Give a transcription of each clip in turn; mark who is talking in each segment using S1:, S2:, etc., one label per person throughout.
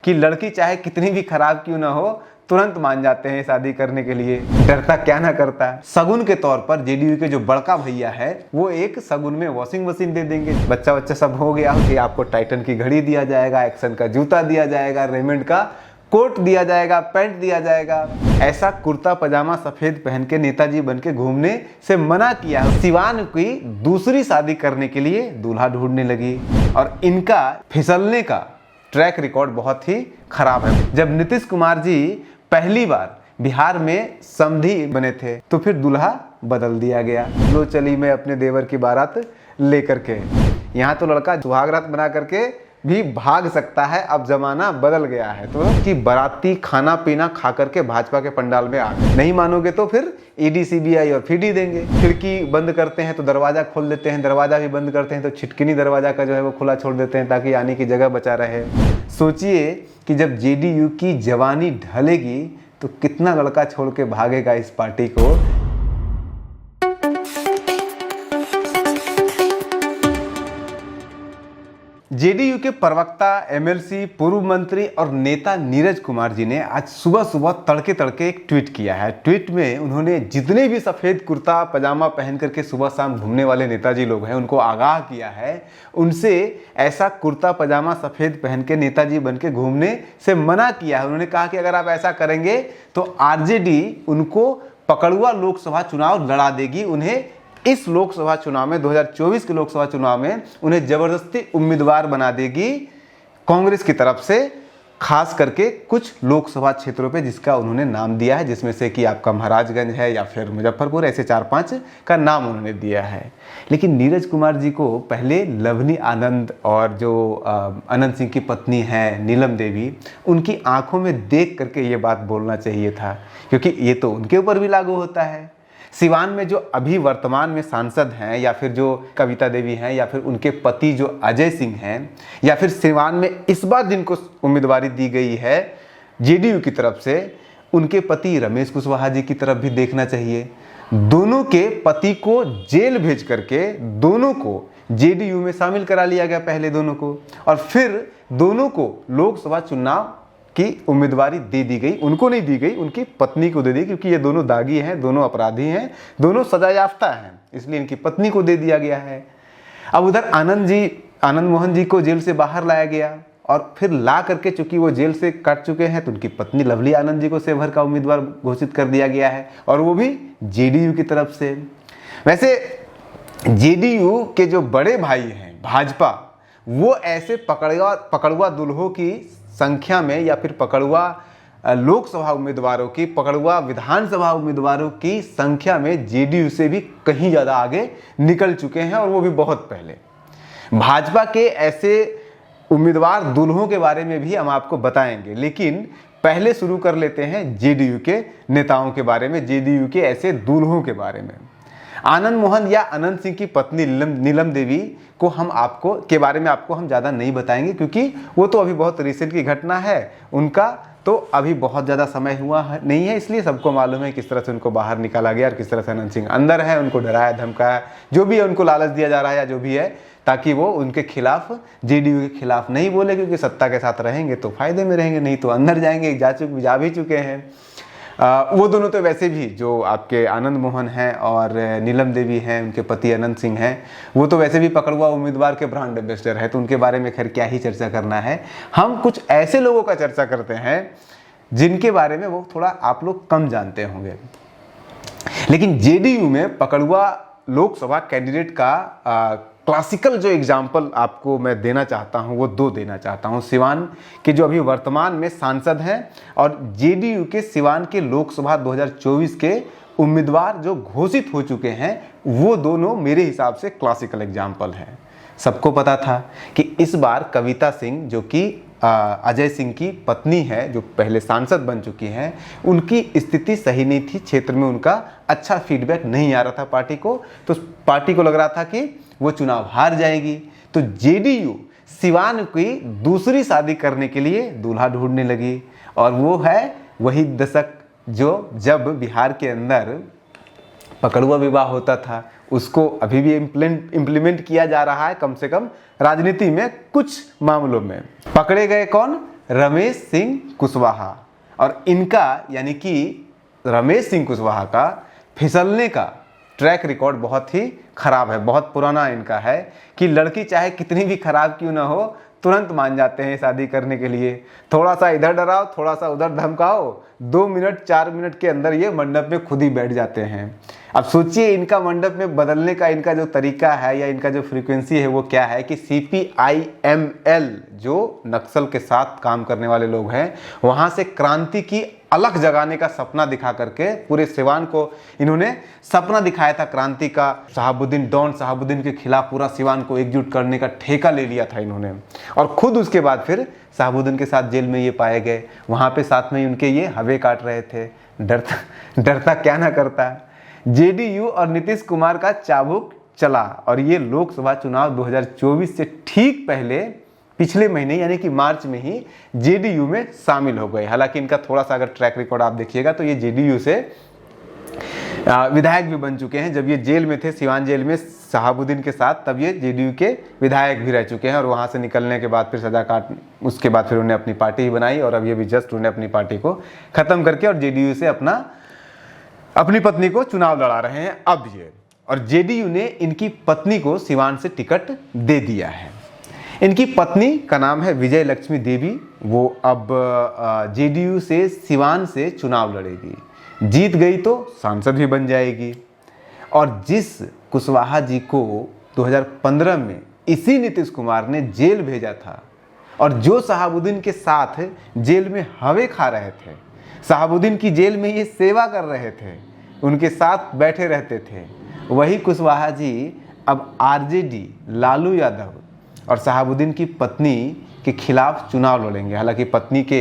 S1: कि लड़की चाहे कितनी भी खराब क्यों ना हो तुरंत मान जाते हैं शादी करने के लिए, डरता क्या ना करता है। शगुन के तौर पर जेडीयू के जो बड़का भैया है वो एक शगुन में वॉशिंग मशीन दे देंगे। बच्चा सब हो गया कि आपको टाइटन की घड़ी दिया जाएगा, एक्शन का जूता दिया जाएगा, रेमंड का कोट दिया जाएगा, पैंट दिया जाएगा। ऐसा कुर्ता पजामा सफेद पहन के नेताजी बन के घूमने से मना किया। सिवान की दूसरी शादी करने के लिए दूल्हा ढूंढने लगी और इनका फिसलने का ट्रैक रिकॉर्ड बहुत ही खराब है। जब नीतीश कुमार जी पहली बार बिहार में समधी बने थे तो फिर दूल्हा बदल दिया गया। लो चली मैं अपने देवर की बारात लेकर के। यहाँ तो लड़का सुहागरात बना करके भी भाग सकता है, अब जमाना बदल गया है। तो कि बाराती खाना पीना खा करके भाजपा के पंडाल में आ गए। नहीं मानोगे तो फिर ईडी सीबीआई और फीडी देंगे। खिड़की बंद करते हैं तो दरवाजा खोल देते हैं, दरवाजा भी बंद करते हैं तो छिटकिनी दरवाजा का जो है वो खुला छोड़ देते हैं ताकि आने की जगह बचा रहे। सोचिए कि जब जेडीयू की जवानी ढलेगी तो कितना लड़का छोड़ के भागेगा इस पार्टी को। जेडीयू के प्रवक्ता, एमएलसी, पूर्व मंत्री और नेता नीरज कुमार जी ने आज सुबह सुबह तड़के तड़के एक ट्वीट किया है। ट्वीट में उन्होंने जितने भी सफ़ेद कुर्ता पजामा पहन करके सुबह शाम घूमने वाले नेताजी लोग हैं उनको आगाह किया है, उनसे ऐसा कुर्ता पजामा सफ़ेद पहन के नेताजी बन के घूमने से मना किया है। उन्होंने कहा कि अगर आप ऐसा करेंगे तो आरजेडी उनको पकड़ुआ लोकसभा चुनाव लड़ा देगी। उन्हें इस लोकसभा चुनाव में 2024 के लोकसभा चुनाव में उन्हें जबरदस्ती उम्मीदवार बना देगी कांग्रेस की तरफ से, खास करके कुछ लोकसभा क्षेत्रों पे जिसका उन्होंने नाम दिया है, जिसमें से कि आपका महाराजगंज है या फिर मुजफ्फरपुर, ऐसे 4-5 का नाम उन्होंने दिया है। लेकिन नीरज कुमार जी को पहले लवनी आनंद और जो अनंत सिंह की पत्नी है नीलम देवी, उनकी आंखों में देख करके ये बात बोलना चाहिए था, क्योंकि ये तो उनके ऊपर भी लागू होता है। सिवान में जो अभी वर्तमान में सांसद हैं या फिर जो कविता देवी हैं या फिर उनके पति जो अजय सिंह हैं या फिर सिवान में इस बार जिनको उम्मीदवारी दी गई है जेडीयू की तरफ से, उनके पति रमेश कुशवाहा जी की तरफ भी देखना चाहिए। दोनों के पति को जेल भेज करके दोनों को जेडीयू में शामिल करा लिया गया पहले दोनों को, और फिर दोनों को लोकसभा चुनाव की उम्मीदवारी दे दी गई। उनको नहीं दी गई, उनकी पत्नी को दे दी, क्योंकि ये दोनों दागी हैं, दोनों अपराधी हैं, दोनों सजा याफ्ता हैं, इसलिए इनकी पत्नी को दे दिया गया है। अब उधर आनंद मोहन जी को जेल से बाहर लाया गया और फिर ला करके चूंकि वो जेल से कट चुके हैं तो उनकी पत्नी लवली आनंद जी को सेवभर का उम्मीदवार घोषित कर दिया गया है, और वो भी जेडीयू की तरफ से। वैसे जेडीयू के जो बड़े भाई हैं भाजपा, वो ऐसे पकड़ुआ दुल्हों की संख्या में या फिर पकड़ुआ लोकसभा उम्मीदवारों की, पकड़ुआ विधानसभा उम्मीदवारों की संख्या में जेडीयू से भी कहीं ज़्यादा आगे निकल चुके हैं, और वो भी बहुत पहले। भाजपा के ऐसे उम्मीदवार दुल्हों के बारे में भी हम आपको बताएंगे, लेकिन पहले शुरू कर लेते हैं जेडीयू के नेताओं के बारे में, जेडीयू के ऐसे दुल्हों के बारे में। आनंद मोहन या अनंत सिंह की पत्नी नीलम देवी को के बारे में आपको हम ज़्यादा नहीं बताएंगे, क्योंकि वो तो अभी बहुत रिसेंट की घटना है, उनका तो अभी बहुत ज़्यादा समय हुआ नहीं है, इसलिए सबको मालूम है किस तरह से उनको बाहर निकाला गया और किस तरह से अनंत सिंह अंदर है, उनको डराया धमकाया, जो भी है उनको लालच दिया जा रहा है या जो भी है, ताकि वो उनके खिलाफ, जेडीयू के खिलाफ नहीं बोले, क्योंकि सत्ता के साथ रहेंगे तो फायदे में रहेंगे, नहीं तो अंदर जाएंगे। जा भी चुके हैं वो दोनों तो। वैसे भी जो आपके आनंद मोहन हैं और नीलम देवी हैं, उनके पति अनंत सिंह हैं, वो तो वैसे भी पकड़ुआ उम्मीदवार के ब्रांड एम्बेसडर है, तो उनके बारे में खैर क्या ही चर्चा करना है। हम कुछ ऐसे लोगों का चर्चा करते हैं जिनके बारे में वो थोड़ा आप लोग कम जानते होंगे। लेकिन जेडीयू में पकड़ुआ लोकसभा कैंडिडेट का क्लासिकल जो एग्जाम्पल आपको मैं देना चाहता हूं वो 2 देना चाहता हूं। सिवान के जो अभी वर्तमान में सांसद हैं और जेडीयू के सिवान के लोकसभा 2024 के उम्मीदवार जो घोषित हो चुके हैं, वो दोनों मेरे हिसाब से क्लासिकल एग्जाम्पल हैं। सबको पता था कि इस बार कविता सिंह, जो कि अजय सिंह की पत्नी है, जो पहले सांसद बन चुकी हैं, उनकी स्थिति सही नहीं थी, क्षेत्र में उनका अच्छा फीडबैक नहीं आ रहा था पार्टी को, तो पार्टी को लग रहा था कि वो चुनाव हार जाएगी। तो जेडीयू सिवान की दूसरी शादी करने के लिए दूल्हा ढूंढने लगी, और वो है वही दशक जब बिहार के अंदर पकड़ुआ विवाह होता था, उसको अभी भी इम्प्लीमेंट किया जा रहा है, कम से कम राजनीति में कुछ मामलों में। पकड़े गए कौन? रमेश सिंह कुशवाहा। और इनका यानी कि रमेश सिंह कुशवाहा का फिसलने का ट्रैक रिकॉर्ड बहुत ही खराब है, बहुत पुराना इनका है कि लड़की चाहे कितनी भी खराब क्यों ना हो तुरंत मान जाते हैं शादी करने के लिए। थोड़ा सा इधर डराओ, थोड़ा सा उधर धमकाओ, 2 मिनट 4 मिनट के अंदर ये मंडप में खुद ही बैठ जाते हैं। अब सोचिए इनका मंडप में बदलने का इनका जो तरीका है या इनका जो फ्रीक्वेंसी है वो क्या है कि CPIML जो नक्सल के साथ काम करने वाले लोग हैं वहाँ से क्रांति की अलग जगाने का सपना दिखा करके पूरे सिवान को इन्होंने सपना दिखाया था क्रांति का। डॉन शहाबुद्दीन के खिलाफ पूरा सिवान को एकजुट करने का ठेका ले लिया था इन्होंने। और खुद उसके बाद फिर शहाबुद्दीन के साथ जेल में ये पाए गए, वहाँ पे साथ में उनके ये हवे काट रहे थे। डरता क्या ना करता। JDU और नीतीश कुमार का चाबुक चला और ये लोकसभा चुनाव 2024 से ठीक पहले पिछले महीने यानी कि मार्च में ही JDU में शामिल हो गए। हालांकि इनका थोड़ा सा अगर ट्रैक रिकॉर्ड आप देखिएगा तो ये JDU से विधायक भी बन चुके हैं। जब ये जेल में थे, सिवान जेल में शहाबुद्दीन के साथ, तब ये JDU के विधायक भी रह चुके हैं। और वहाँ से निकलने के बाद फिर सजा काट उसके बाद फिर उन्हें अपनी पार्टी ही बनाई और अब ये भी जस्ट उन्हें अपनी पार्टी को ख़त्म करके और JDU से अपनी पत्नी को चुनाव लड़ा रहे हैं अब ये। और JDU ने इनकी पत्नी को सिवान से टिकट दे दिया है। इनकी पत्नी का नाम है विजय लक्ष्मी देवी। वो अब JDU से सिवान से चुनाव लड़ेगी, जीत गई तो सांसद भी बन जाएगी। और जिस कुशवाहा जी को 2015 में इसी नीतीश कुमार ने जेल भेजा था और जो शहाबुद्दीन के साथ जेल में हवे खा रहे थे, शहाबुद्दीन की जेल में ये सेवा कर रहे थे, उनके साथ बैठे रहते थे, वही कुशवाहा जी अब RJD लालू यादव और शहाबुद्दीन की पत्नी के खिलाफ चुनाव लड़ेंगे। हालांकि पत्नी को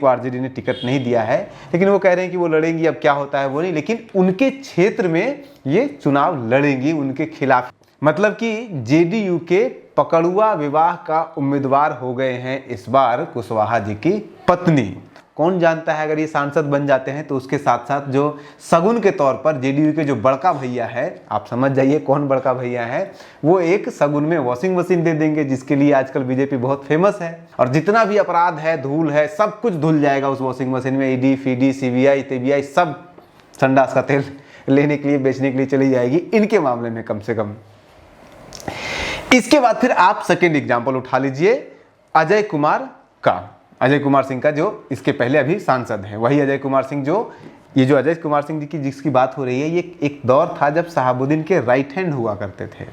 S1: RJD ने टिकट नहीं दिया है, लेकिन वो कह रहे हैं कि वो लड़ेंगी। अब क्या होता है वो नहीं, लेकिन उनके क्षेत्र में ये चुनाव लड़ेंगी उनके खिलाफ। मतलब कि JDU के पकड़ुआ विवाह का उम्मीदवार हो गए हैं इस बार कुशवाहा जी की पत्नी। कौन जानता है अगर ये सांसद बन जाते हैं तो उसके साथ साथ जो सगुन के तौर पर JDU के जो बड़का भैया है, आप समझ जाइए कौन बड़का भैया है, वो एक सगुन में वॉशिंग मशीन दे देंगे, जिसके लिए आजकल बीजेपी बहुत फेमस है। और जितना भी अपराध है, धूल है, सब कुछ धुल जाएगा उस वॉशिंग मशीन में। ED, FID, CBI, TBI सब संडास का तेल लेने के लिए, बेचने के लिए चली जाएगी इनके मामले में कम से कम। इसके बाद फिर आप सेकेंड एग्जाम्पल उठा लीजिए अजय कुमार सिंह का, जो इसके पहले अभी सांसद हैं। वही अजय कुमार सिंह जो अजय कुमार सिंह जी की जिसकी बात हो रही है, ये एक दौर था जब शहाबुद्दीन के राइट हैंड हुआ करते थे।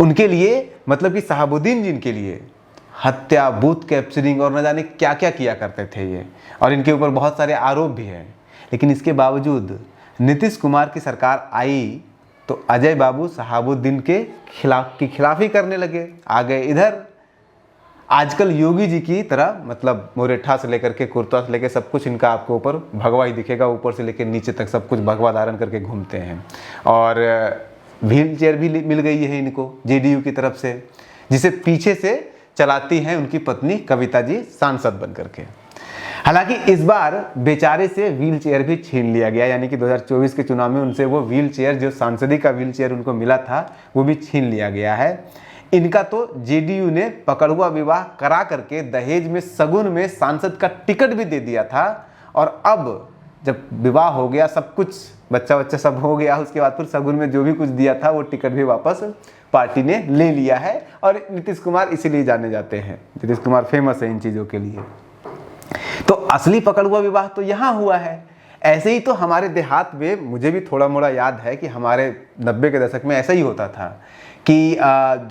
S1: उनके लिए मतलब कि शहाबुद्दीन जिनके लिए हत्या, बूथ कैप्चरिंग और न जाने क्या क्या किया करते थे ये, और इनके ऊपर बहुत सारे आरोप भी हैं। लेकिन इसके बावजूद नीतीश कुमार की सरकार आई तो अजय बाबू शहाबुद्दीन के खिलाफ ही करने लगे, आ गए इधर। आजकल योगी जी की तरह मतलब मोरेठा से लेकर के कुर्ता से लेकर सब कुछ इनका आपको ऊपर भगवा ही दिखेगा, ऊपर से लेकर नीचे तक सब कुछ भगवा धारण करके घूमते हैं। और व्हील चेयर भी मिल गई है इनको JDU की तरफ से, जिसे पीछे से चलाती हैं उनकी पत्नी कविता जी सांसद बन करके। हालांकि इस बार बेचारे से व्हील चेयर भी छीन लिया गया, यानी कि 2024 के चुनाव में उनसे वो व्हील चेयर, जो सांसदी का व्हील चेयर उनको मिला था, वो भी छीन लिया गया है। इनका तो JDU ने पकड़ुआ विवाह करा करके दहेज में सगुन में सांसद का टिकट भी दे दिया था। और अब जब विवाह हो गया, सब कुछ बच्चा सब हो गया, उसके बाद फिर सगुन में जो भी कुछ दिया था वो टिकट भी वापस पार्टी ने ले लिया है। और नीतीश कुमार इसीलिए जाने जाते हैं, नीतीश कुमार फेमस है इन चीज़ों के लिए। तो असली पकड़ुआ विवाह तो यहाँ हुआ है। ऐसे ही तो हमारे देहात में, मुझे भी थोड़ा मोड़ा याद है कि हमारे 90 के दशक में ऐसा ही होता था कि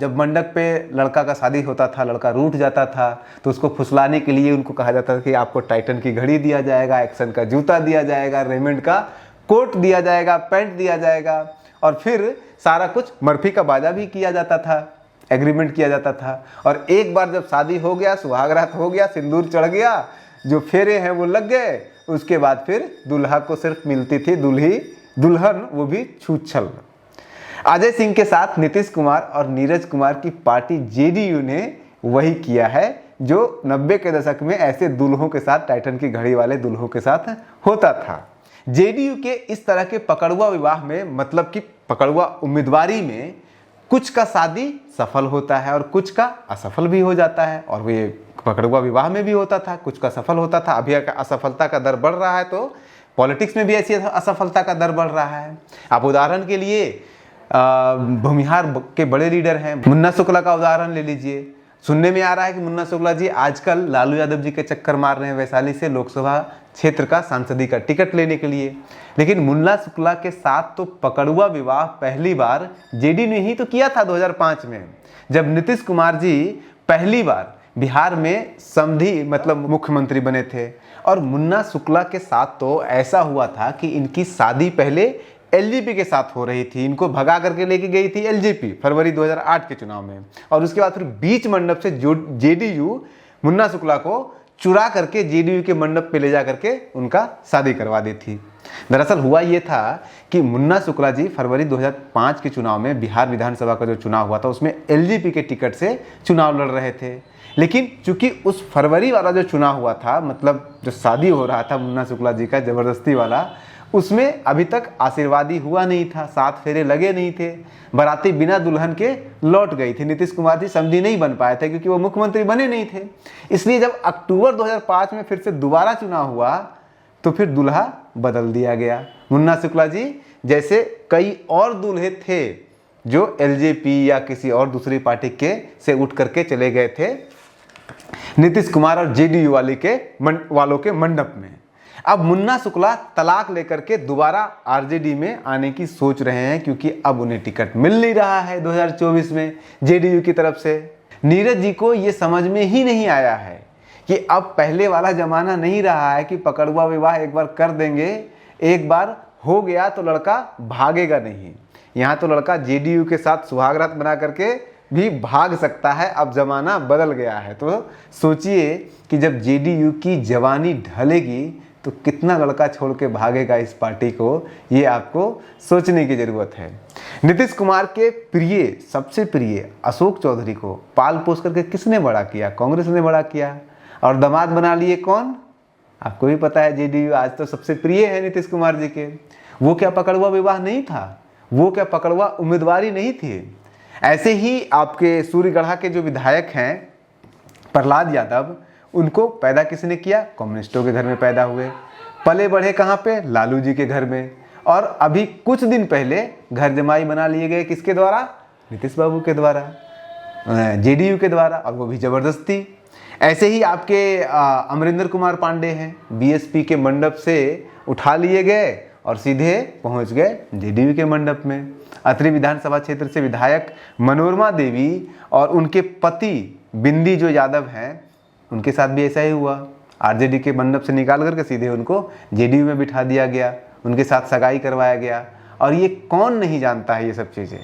S1: जब मंडप पे लड़का का शादी होता था, लड़का रूठ जाता था तो उसको फुसलाने के लिए उनको कहा जाता था कि आपको टाइटन की घड़ी दिया जाएगा, एक्शन का जूता दिया जाएगा, रेमंड का कोट दिया जाएगा, पैंट दिया जाएगा, और फिर सारा कुछ मर्फी का बाजा भी किया जाता था, एग्रीमेंट किया जाता था। और एक बार जब शादी हो गया, सुहागरात हो गया, सिंदूर चढ़ गया, जो फेरे हैं वो लग गए, उसके बाद फिर दुल्हा को सिर्फ मिलती थी दुल्हन, वो भी छूछल। अजय सिंह के साथ नीतीश कुमार और नीरज कुमार की पार्टी JDU ने वही किया है जो 90 के दशक में ऐसे दुल्हों के साथ, टाइटन की घड़ी वाले दुल्हों के साथ होता था। JDU के इस तरह के पकड़ुआ विवाह में, मतलब कि पकड़ुआ उम्मीदवारी में कुछ का शादी सफल होता है और कुछ का असफल भी हो जाता है, और ये पकड़ुआ विवाह में भी होता था, कुछ का सफल होता था। अभी असफलता का दर बढ़ रहा है, तो पॉलिटिक्स में भी ऐसी असफलता का दर बढ़ रहा है। आप उदाहरण के लिए भूमिहार के बड़े लीडर हैं, मुन्ना शुक्ला का उदाहरण ले लीजिए। सुनने में आ रहा है कि मुन्ना शुक्ला जी आजकल लालू यादव जी के चक्कर मार रहे हैं वैशाली से लोकसभा क्षेत्र का सांसदी का टिकट लेने के लिए। लेकिन मुन्ना शुक्ला के साथ तो पकड़ुआ विवाह पहली बार जेडीयू ने ही तो किया था 2005 में, जब नीतीश कुमार जी पहली बार बिहार में समधी मतलब मुख्यमंत्री बने थे। और मुन्ना शुक्ला के साथ तो ऐसा हुआ था कि इनकी शादी पहले एलजेपी के साथ हो रही थी, इनको भगा करके लेके गई थी एलजेपी फरवरी 2008 के चुनाव में, और उसके बाद फिर बीच मंडप से जेडीयू मुन्ना शुक्ला को चुरा करके जेडीयू के मंडप पे ले जा करके उनका शादी करवा दी थी। दरअसल हुआ ये था कि मुन्ना शुक्ला जी फरवरी 2005 के चुनाव में बिहार विधानसभा का जो चुनाव हुआ था उसमें एलजेपी के टिकट से चुनाव लड़ रहे थे। लेकिन चूंकि उस फरवरी वाला जो चुनाव हुआ था, मतलब जो शादी हो रहा था मुन्ना शुक्ला जी का जबरदस्ती वाला, उसमें अभी तक आशीर्वादी हुआ नहीं था, 7 फेरे लगे नहीं थे, बाराती बिना दुल्हन के लौट गई थी। नीतीश कुमार जी समधी नहीं बन पाए थे क्योंकि वो मुख्यमंत्री बने नहीं थे। इसलिए जब अक्टूबर 2005 में फिर से दोबारा चुनाव हुआ तो फिर दूल्हा बदल दिया गया। मुन्ना शुक्ला जी जैसे कई और दूल्हे थे जो एलजेपी या किसी और दूसरी पार्टी के से उठ करके चले गए थे नीतीश कुमार और जेडीयू वालों के मंडप में। अब मुन्ना शुक्ला तलाक लेकर के दोबारा आरजेडी में आने की सोच रहे हैं, क्योंकि अब उन्हें टिकट मिल नहीं रहा है 2024 में जेडीयू की तरफ से। नीरज जी को ये समझ में ही नहीं आया है कि अब पहले वाला जमाना नहीं रहा है कि पकड़ुआ विवाह एक बार कर देंगे, एक बार हो गया तो लड़का भागेगा नहीं। यहाँ तो लड़का जेडीयू के साथ सुहागरात बना करके भी भाग सकता है। अब जमाना बदल गया है। तो सोचिए कि जब जेडीयू की जवानी ढलेगी तो कितना लड़का छोड़ के भागेगा इस पार्टी को, ये आपको सोचने की जरूरत है। नीतीश कुमार के प्रिय, सबसे प्रिय अशोक चौधरी को पाल पोस करके किसने बड़ा किया? कांग्रेस ने बड़ा किया। और दामाद बना लिए कौन? आपको भी पता है, जेडीयू आज तो सबसे प्रिय है नीतीश कुमार जी के। वो क्या पकड़ुआ विवाह नहीं था? वो क्या पकड़ुआ उम्मीदवारी नहीं थी? ऐसे ही आपके सूर्यगढ़ा के जो विधायक हैं प्रहलाद यादव, उनको पैदा किसने किया? कम्युनिस्टों के घर में पैदा हुए। पले बढ़े कहाँ पे? लालू जी के घर में। और अभी कुछ दिन पहले घर जमाई बना लिए गए किसके द्वारा? नीतीश बाबू के द्वारा, जेडीयू के द्वारा, और वो भी जबरदस्ती। ऐसे ही आपके अमरिंदर कुमार पांडे हैं, बीएसपी के मंडप से उठा लिए गए और सीधे पहुंच गए जेडीयू के मंडप में। अतरी विधानसभा क्षेत्र से विधायक मनोरमा देवी और उनके पति बिंदी जो यादव हैं, उनके साथ भी ऐसा ही हुआ। आरजेडी के मंडप से निकाल करके सीधे उनको जेडीयू में बिठा दिया गया, उनके साथ सगाई करवाया गया। और ये कौन नहीं जानता है ये सब चीज़ें।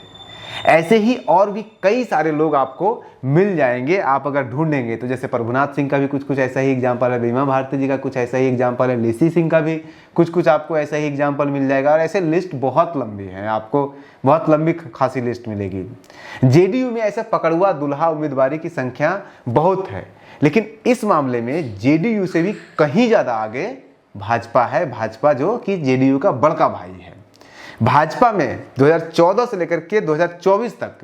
S1: ऐसे ही और भी कई सारे लोग आपको मिल जाएंगे आप अगर ढूंढेंगे तो। जैसे प्रभुनाथ सिंह का भी कुछ ऐसा ही एग्जाम्पल है, बीमा भारती जी का कुछ ऐसा ही एग्जाम्पल है, लेसी सिंह का भी कुछ आपको ऐसा ही एग्जाम्पल मिल जाएगा। और ऐसे लिस्ट बहुत लंबी है, आपको बहुत लंबी खासी लिस्ट मिलेगी। जेडीयू में ऐसे पकड़ुआ दुल्हा उम्मीदवारी की संख्या बहुत है, लेकिन इस मामले में जेडीयू से भी कहीं ज़्यादा आगे भाजपा है। भाजपा जो कि जेडीयू का बड़का भाई है। भाजपा में 2014 से लेकर के 2024 तक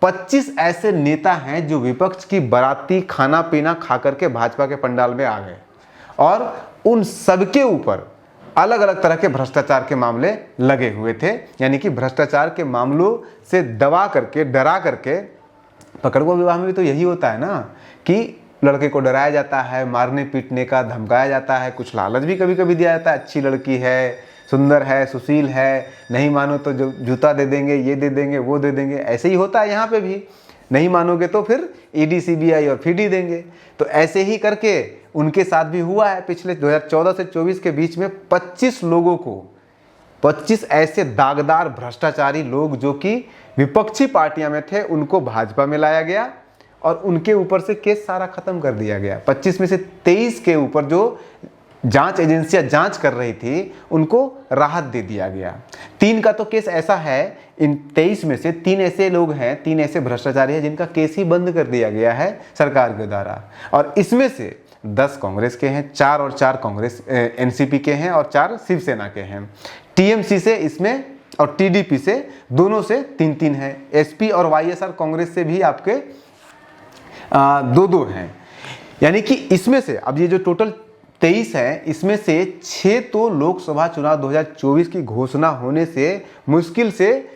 S1: 25 ऐसे नेता हैं जो विपक्ष की बाराती खाना पीना खा करके भाजपा के पंडाल में आ गए, और उन सबके ऊपर अलग अलग तरह के भ्रष्टाचार के मामले लगे हुए थे। यानी कि भ्रष्टाचार के मामलों से दबा करके, डरा करके, पकड़ुआ विवाह में भी तो यही होता है ना कि लड़के को डराया जाता है, मारने पीटने का धमकाया जाता है, कुछ लालच भी कभी कभी दिया जाता है। अच्छी लड़की है, सुंदर है, सुशील है, नहीं मानो तो जो जूता दे देंगे, ये दे देंगे, वो दे देंगे। ऐसे ही होता है यहाँ पे भी, नहीं मानोगे तो फिर ईडी सीबीआई और फीडी देंगे। तो ऐसे ही करके उनके साथ भी हुआ है। पिछले 2014 से 24 के बीच में 25 लोगों को, 25 ऐसे दागदार भ्रष्टाचारी लोग जो कि विपक्षी पार्टियां में थे, उनको भाजपा में लाया गया और उनके ऊपर से केस सारा खत्म कर दिया गया। 25 में से 23 के ऊपर जो जांच एजेंसियां जांच कर रही थी उनको राहत दे दिया गया। 3 का तो केस ऐसा है, इन 23 में से 3 ऐसे लोग हैं, 3 ऐसे भ्रष्टाचारी हैं जिनका केस ही बंद कर दिया गया है सरकार के द्वारा। और इसमें से 10 कांग्रेस के हैं, 4 कांग्रेस एनसीपी के हैं और 4 शिवसेना के हैं। टीएमसी से इसमें और टीडीपी से दोनों से 3-3 है। एसपी और वाईएसआर कांग्रेस से भी आपके 2-2 हैं। यानी कि इसमें से अब ये जो टोटल 23 है, इसमें से 6 तो लोकसभा चुनाव 2024 की घोषणा होने से मुश्किल से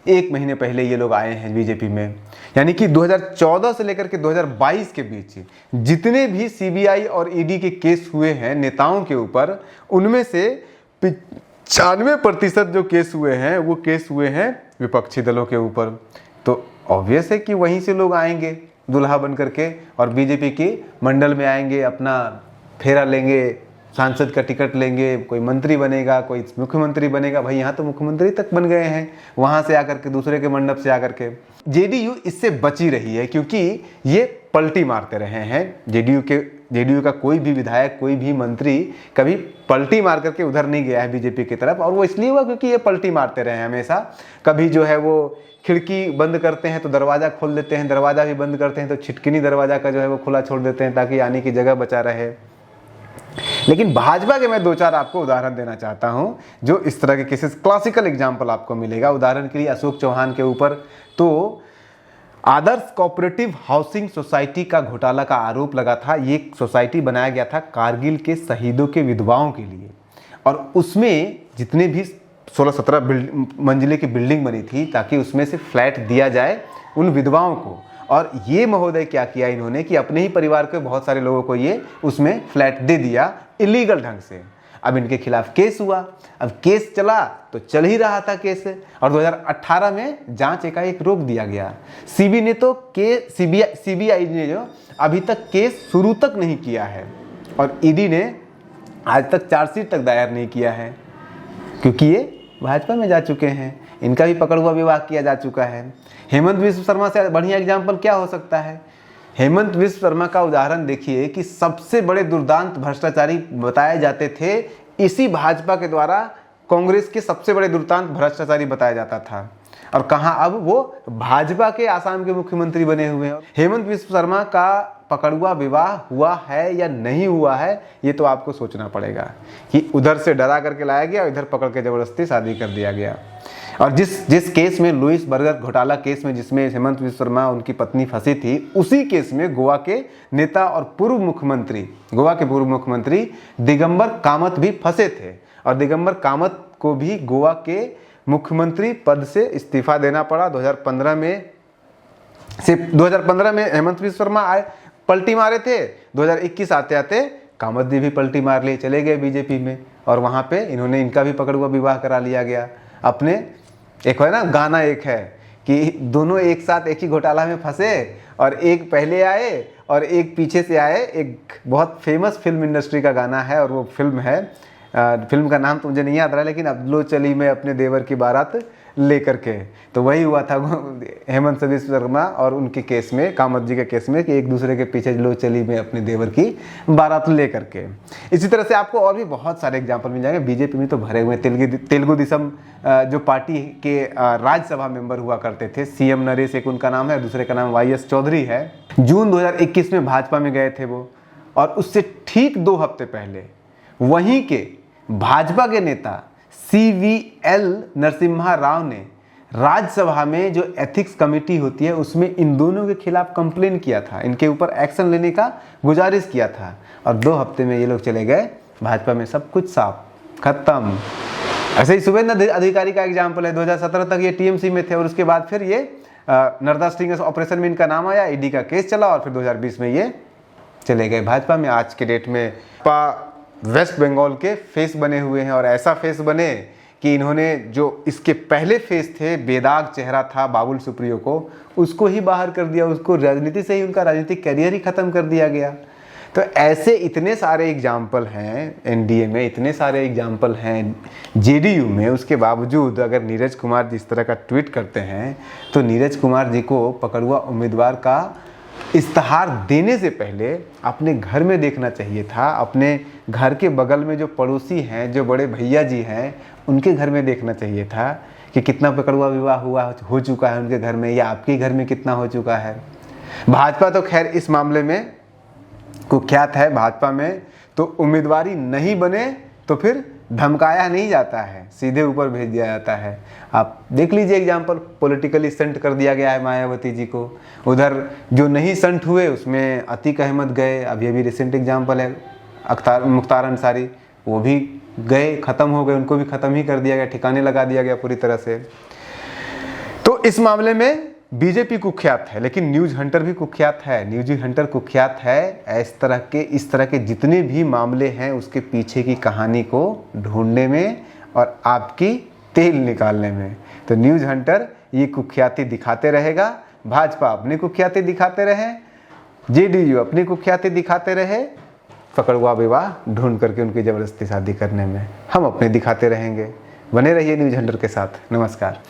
S1: 1 महीने पहले ये लोग आए हैं बीजेपी में। यानी कि 2014 से लेकर के 2022 के बीच जितने भी सीबीआई और ईडी के केस हुए हैं नेताओं के ऊपर, उनमें से 95% जो केस हुए हैं वो केस हुए हैं विपक्षी दलों के ऊपर। तो ऑब्वियस है कि वहीं से लोग आएंगे दुल्हा बन करके और बीजेपी के मंडल में आएंगे, अपना फेरा लेंगे, सांसद का टिकट लेंगे, कोई मंत्री बनेगा, कोई मुख्यमंत्री बनेगा। भाई यहाँ तो मुख्यमंत्री तक बन गए हैं वहाँ से आकर के, दूसरे के मंडप से आकर के। जेडीयू इससे बची रही है क्योंकि ये पलटी मारते रहे हैं। जेडीयू का कोई भी विधायक, कोई भी मंत्री कभी पलटी मार करके उधर नहीं गया है बीजेपी की तरफ, और वो इसलिए हुआ क्योंकि ये पलटी मारते रहे हैं हमेशा। कभी जो है वो खिड़की बंद करते हैं तो दरवाज़ा खोल देते हैं, दरवाज़ा भी बंद करते हैं तो छिटकिनी दरवाज़ा का जो है वो खुला छोड़ देते हैं ताकि आने की जगह बचा रहे। लेकिन भाजपा के मैं 2-4 आपको उदाहरण देना चाहता हूं जो इस तरह के केसेस, क्लासिकल एग्जाम्पल आपको मिलेगा। उदाहरण के लिए अशोक चौहान के ऊपर तो आदर्श कोऑपरेटिव हाउसिंग सोसाइटी का घोटाला का आरोप लगा था। ये सोसाइटी बनाया गया था कारगिल के शहीदों के विधवाओं के लिए, और उसमें जितने भी 16-17 मंजिले की बिल्डिंग बनी थी ताकि उसमें से फ्लैट दिया जाए उन विधवाओं को। और ये महोदय क्या किया इन्होंने कि अपने ही परिवार के बहुत सारे लोगों को ये उसमें फ्लैट दे दिया इलीगल ढंग से। अब इनके खिलाफ केस हुआ। अब केस चला तो चल ही रहा था केस, और 2018 में जांच एकाएक रोक दिया गया। सीबीआई ने जो अभी तक केस शुरू तक नहीं किया है, और ईडी ने आज तक चार्जशीट तक दायर नहीं किया है क्योंकि ये भाजपा में जा चुके हैं। इनका भी पकड़ हुआ विवाह किया जा चुका है। हेमंत विश्व शर्मा से बढ़िया एग्जाम्पल क्या हो सकता है? हेमंत विश्व शर्मा का उदाहरण देखिए कि सबसे बड़े दुर्दांत भ्रष्टाचारी बताए जाते थे इसी भाजपा के द्वारा, कांग्रेस के सबसे बड़े दुर्दांत भ्रष्टाचारी बताया जाता था, और कहाँ अब वो भाजपा के आसाम के मुख्यमंत्री बने हुए हैं। हेमंत विश्व शर्मा का पकड़ुआ विवाह हुआ है या नहीं हुआ है, ये तो आपको सोचना पड़ेगा कि उधर से डरा करके लाया गया, इधर पकड़ के जबरदस्ती शादी कर दिया गया। और जिस केस में लुइस बर्गर घोटाला केस में जिसमें हेमंत विश्व शर्मा उनकी पत्नी फंसी थी, उसी केस में गोवा के नेता और गोवा के पूर्व मुख्यमंत्री दिगंबर कामत भी फंसे थे, और दिगंबर कामत को भी गोवा के मुख्यमंत्री पद से इस्तीफा देना पड़ा। 2015 में हेमंत विश्व शर्मा पलटी मारे थे, 2021 आते आते कामत जी भी पलटी मार लिए, चले गए बीजेपी में, और वहां पे इनका भी पकड़ हुआ विवाह करा लिया गया। अपने एक है ना गाना, एक है कि दोनों एक साथ एक ही घोटाला में फंसे, और एक पहले आए और एक पीछे से आए। एक बहुत फेमस फिल्म इंडस्ट्री का गाना है, और वो फिल्म है, फिल्म का नाम तो मुझे नहीं याद रहा, लेकिन अब लो चली मैं अपने देवर की बारात लेकर के। तो वही हुआ था हेमंत विश्व शर्मा और उनके केस में, कामत जी के केस में, कि एक दूसरे के पीछे लो चली मैं अपने देवर की बारात लेकर के। इसी तरह से आपको और भी बहुत सारे एग्जाम्पल मिल जाएंगे। बीजेपी में तो भरे हुए तेलुगु देशम जो पार्टी के राज्यसभा मेंबर हुआ करते थे, सीएम नरेश एक उनका नाम है, दूसरे का नाम वाईएस चौधरी है। जून 2021 में भाजपा में गए थे वो, और उससे ठीक 2 हफ्ते पहले वहीं के भाजपा के नेता CVL नरसिम्हा राव ने राज्यसभा में जो एथिक्स कमेटी होती है उसमें इन दोनों के खिलाफ कंप्लेन किया था, इनके ऊपर एक्शन लेने का गुजारिश किया था, और 2 हफ्ते में ये लोग चले गए भाजपा में, सब कुछ साफ खत्म। ऐसे ही शुभेंद्र अधिकारी का एग्जाम्पल है। 2017 तक ये टीएमसी में थे, और उसके बाद फिर ये नर्मदा स्ट्रिंग ऑपरेशन में इनका नाम आया, ईडी का केस चला, और फिर 2020 में ये चले गए भाजपा में। आज के डेट में वेस्ट बंगाल के फेस बने हुए हैं, और ऐसा फेस बने कि इन्होंने जो इसके पहले फेस थे, बेदाग चेहरा था बाबुल सुप्रियो को, उसको ही बाहर कर दिया, उसको राजनीति से ही उनका राजनीतिक करियर ही खत्म कर दिया गया। तो ऐसे इतने सारे एग्जाम्पल हैं एनडीए में, इतने सारे एग्जाम्पल हैं जेडीयू में। उसके बावजूद अगर नीरज कुमार जी इस तरह का ट्वीट करते हैं तो नीरज कुमार जी को पकड़ुआ उम्मीदवार का इस्तिहार देने से पहले अपने घर में देखना चाहिए था। अपने घर के बगल में जो पड़ोसी हैं, जो बड़े भैया जी हैं, उनके घर में देखना चाहिए था कि कितना पकड़ुआ विवाह हो चुका है उनके घर में, या आपके घर में कितना हो चुका है। भाजपा तो खैर इस मामले में कुख्यात है। भाजपा में तो उम्मीदवारी नहीं बने तो फिर धमकाया नहीं जाता है, सीधे ऊपर भेज दिया जाता है। आप देख लीजिए एग्जाम्पल, पॉलिटिकली स्टंट कर दिया गया है मायावती जी को। उधर जो नहीं स्टंट हुए उसमें अतीक अहमद गए, अभी अभी रिसेंट एग्जाम्पल है मुख्तार अंसारी, वो भी गए, ख़त्म हो गए, उनको भी ख़त्म ही कर दिया गया, ठिकाने लगा दिया गया पूरी तरह से। तो इस मामले में बीजेपी कुख्यात है, लेकिन न्यूज़ हंटर भी कुख्यात है। न्यूज़ हंटर कुख्यात है इस तरह के जितने भी मामले हैं उसके पीछे की कहानी को ढूंढने में और आपकी तेल निकालने में। तो न्यूज़ हंटर ये कुख्याति दिखाते रहेगा, भाजपा अपनी कुख्याति दिखाते रहे, जेडीयू अपनी कुख्याति दिखाते रहे, पकड़वा विवाह ढूंढ करके उनकी ज़बरदस्ती शादी करने में हम अपने दिखाते रहेंगे। बने रहिए न्यूज़ हंटर के साथ। नमस्कार।